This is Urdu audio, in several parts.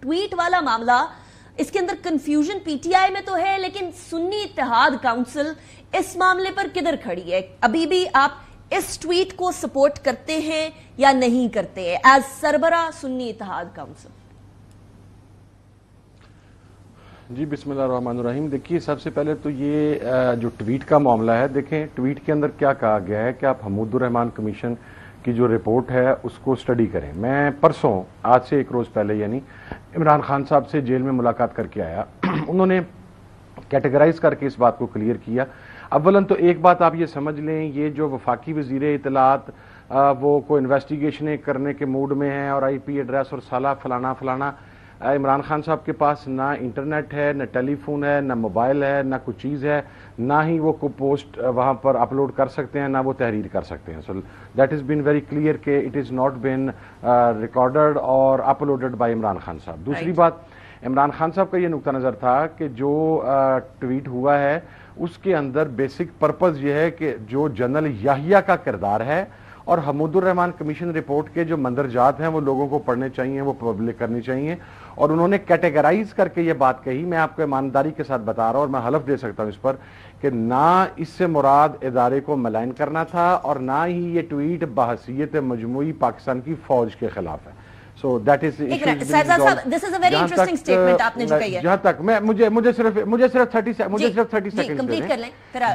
ٹویٹ والا معاملہ, اس کے اندر کنفیوژن پی ٹی آئی میں تو ہے, لیکن سنی اتحاد کونسل اس معاملے پر کدھر کھڑی ہے؟ ابھی بھی آپ اس ٹویٹ کو سپورٹ کرتے ہیں یا نہیں کرتے ہیں ایز سربراہ سنی اتحاد کونسل؟ جی بسم اللہ الرحمن الرحیم. دیکھیے سب سے پہلے تو یہ جو ٹویٹ کا معاملہ ہے, دیکھیں ٹویٹ کے اندر کیا کہا گیا ہے کہ آپ حمود الرحمان کمیشن کی جو رپورٹ ہے اس کو سٹڈی کریں. میں پرسوں آج سے ایک روز پہلے یعنی عمران خان صاحب سے جیل میں ملاقات کر کے آیا. انہوں نے کیٹیگرائز کر کے اس بات کو کلیئر کیا. اولاً تو ایک بات آپ یہ سمجھ لیں, یہ جو وفاقی وزیر اطلاعات وہ کوئی انویسٹیگیشنیں کرنے کے موڈ میں ہیں اور آئی پی ایڈریس اور سالہ فلانا فلانا, عمران خان صاحب کے پاس نہ انٹرنیٹ ہے, نہ ٹیلی فون ہے, نہ موبائل ہے, نہ کوئی چیز ہے, نہ ہی وہ کوئی پوسٹ وہاں پر اپلوڈ کر سکتے ہیں, نہ وہ تحریر کر سکتے ہیں. So that is been very clear کہ it is not been recorded اور اپلوڈڈ بائی عمران خان صاحب. دوسری بات, عمران خان صاحب کا یہ نقطہ نظر تھا کہ جو ٹویٹ ہوا ہے اس کے اندر بیسک پرپز یہ ہے کہ جو جنرل یحییٰ کا کردار ہے اور حمود الرحمان کمیشن رپورٹ کے جو مندرجات ہیں وہ لوگوں کو پڑھنے چاہیے, وہ پبلک کرنی چاہیے. اور انہوں نے کیٹیگرائز کر کے یہ بات کہی, میں آپ کو ایمانداری کے ساتھ بتا رہا ہوں اور میں حلف دے سکتا ہوں اس پر کہ نہ اس سے مراد ادارے کو ملائن کرنا تھا اور نہ ہی یہ ٹویٹ بحیثیت مجموعی پاکستان کی فوج کے خلاف ہے. So that is this is a very interesting statement آپ نے جو کہی ہے. جہاں تک مجھے صرف 30 سیکنڈ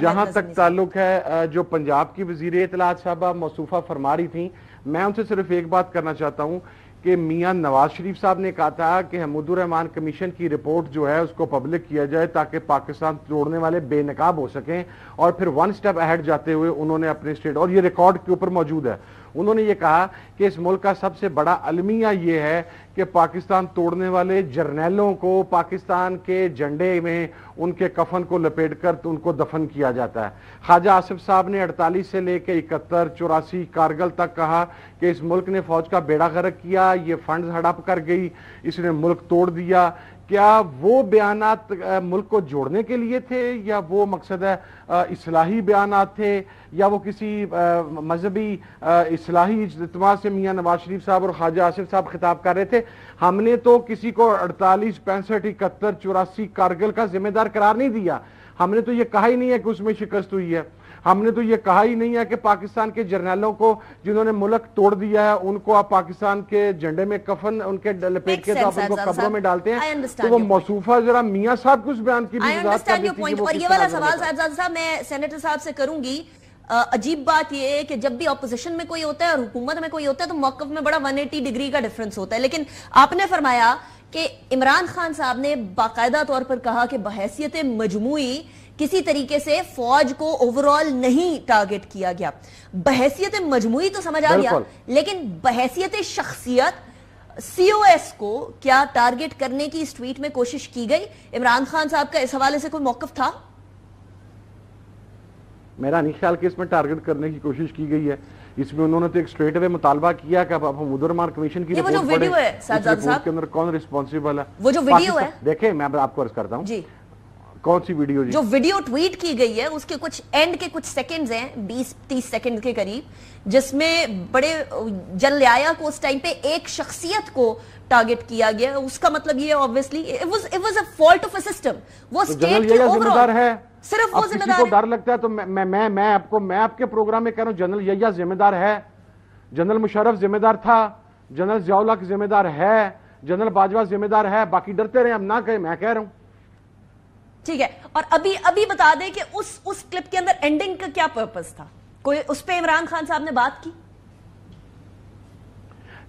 جہاں تک تعلق ہے جو پنجاب کی وزیر اطلاعات صاحبہ موصوفہ فرماری تھیں, میں ان سے صرف ایک بات کرنا چاہتا ہوں کہ میاں نواز شریف صاحب نے کہا تھا کہ حمود الرحمان کمیشن کی رپورٹ جو ہے اس کو پبلک کیا جائے تاکہ پاکستان توڑنے والے بے نقاب ہو سکیں. اور پھر ون سٹیپ اہیڈ جاتے ہوئے انہوں نے اپنے اسٹیٹ, اور یہ ریکارڈ کے اوپر موجود ہے, انہوں نے یہ کہا کہ اس ملک کا سب سے بڑا المیہ یہ ہے کہ پاکستان توڑنے والے جرنیلوں کو پاکستان کے جھنڈے میں ان کے کفن کو لپیٹ کر ان کو دفن کیا جاتا ہے. خواجہ آصف صاحب نے 48 سے لے کے 71, 84 کارگل تک کہا کہ اس ملک نے فوج کا بیڑا غرق کیا, یہ فنڈز ہڑپ کر گئی, اس نے ملک توڑ دیا. کیا وہ بیانات ملک کو جوڑنے کے لیے تھے یا وہ مقصد ہے اصلاحی بیانات تھے یا وہ کسی مذہبی اصلاحی اجتماع سے میاں نواز شریف صاحب اور خواجہ آصف صاحب خطاب کر رہے تھے؟ ہم نے تو کسی کو 48, 65, 71, 84 کارگل کا ذمہ دار قرار نہیں دیا. ہم نے تو یہ کہا ہی نہیں ہے کہ اس میں شکست ہوئی ہے. ہم نے تو یہ کہا ہی نہیں ہے کہ پاکستان کے جرنیلوں کو جنہوں نے ملک توڑ دیا ہے ان کو آپ پاکستان کے جھنڈے میں کفن ان کے لپیٹ کے تو آپ ان کو قبروں میں ڈالتے ہیں. تو وہ موصوفہ ذرا میاں صاحب کو اس بیان کی بھی وضاحت کر دیتی کہ وہ اور یہ والا سوال صاحبزادہ صاحب میں سینیٹر صاحب سے کروں گی. عجیب بات یہ ہے کہ جب بھی اپوزیشن میں کوئی ہوتا ہے اور حکومت میں کوئی ہوتا ہے تو موقف میں بڑا 180 ڈگری کا ڈیفرنس ہوتا ہے, لیکن آپ نے فرمایا کہ عمران خان صاحب نے باقاعدہ طور پر کہا کہ بحیثیت مجموعی کسی طریقے سے فوج کو اوورال نہیں ٹارگٹ کیا گیا. بحیثیت مجموعی تو سمجھ آ گیا, لیکن بحیثیت شخصیت سی او ایس کو کیا ٹارگٹ کرنے کی اس ٹویٹ میں کوشش کی گئی؟ عمران خان صاحب کا اس حوالے سے کوئی موقف تھا؟ میرا نہیں خیال کہ اس میں ٹارگٹ کرنے کی کوشش کی گئی ہے. اس میں انہوں نے تو ایک اسٹریٹ اوے مطالبہ کیا کہ اب حمود الرحمان کمیشن کی رپورٹ پڑھیں, اس رپورٹ کے اندر کون ریسپانسیبل ہے. وہ جو ویڈیو ہے دیکھیں میں آپ کو عرض کرتا ہوں جی, کون سی ویڈیو؟ جو ویڈیو ٹویٹ کی گئی ہے اس کے کچھ اینڈ کے کچھ سیکنڈز ہیں 20-30 سیکنڈ کے قریب, جس میں بڑے جنرل یحییٰ کو اس ٹائم پہ ایک شخصیت کو ٹارگٹ کیا گیا. اس کا مطلب یہ obviously it was a fault of a system. وہ اسٹیٹ کے اوورال ہے, صرف وہ ذمہ دار ہے. کسی کو ڈر لگتا ہے تو میں آپ کے پروگرام میں کہہ رہا ہوں جنرل یحییٰ ذمہ دار ہے, جنرل مشرف ذمہ دار تھا, جنرل ضیاء الحق ذمہ دار ہے, جنرل باجوہ ذمہ دار ہے. باقی ڈرتے رہے, ہم نہ کہیں, میں کہہ رہا ہوں. ٹھیک ہے, اور ابھی بتا دیں کہ اس کلپ کے اندر اینڈنگ کا کیا پرپس تھا؟ کوئی اس پہ عمران خان صاحب نے بات کی؟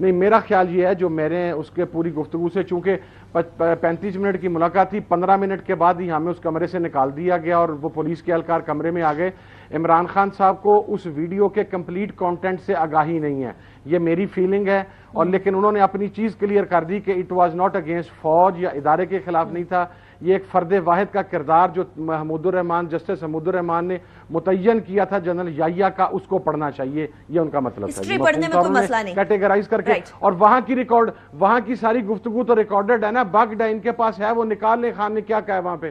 نہیں, میرا خیال یہ ہے جو میں نے اس کے پوری گفتگو سے, چونکہ 35 منٹ کی ملاقات تھی, 15 منٹ کے بعد ہی ہمیں اس کمرے سے نکال دیا گیا اور وہ پولیس کے اہلکار کمرے میں آ گئے. عمران خان صاحب کو اس ویڈیو کے کمپلیٹ کانٹینٹ سے آگاہی نہیں ہے, یہ میری فیلنگ ہے. اور لیکن انہوں نے اپنی چیز کلیئر کر دی کہ اٹ واز ناٹ اگینسٹ فوج یا ادارے کے خلاف نہیں تھا, یہ ایک فرد واحد کا کردار جو حمود الرحمان, جسٹس حمود الرحمان نے متعین کیا تھا جنرل یحییٰ کا, اس کو پڑھنا چاہیے, یہ ان کا مطلب تھا. ہسٹری پڑھنے میں کوئی مسئلہ نہیں, کیٹیگرائز کر کے, اور وہاں کی ساری گفتگو تو ریکارڈڈ ہے نا, بگڈ ہے ان کے پاس ہے, وہ نکال لیں خان نے کیا کہا ہے وہاں پہ,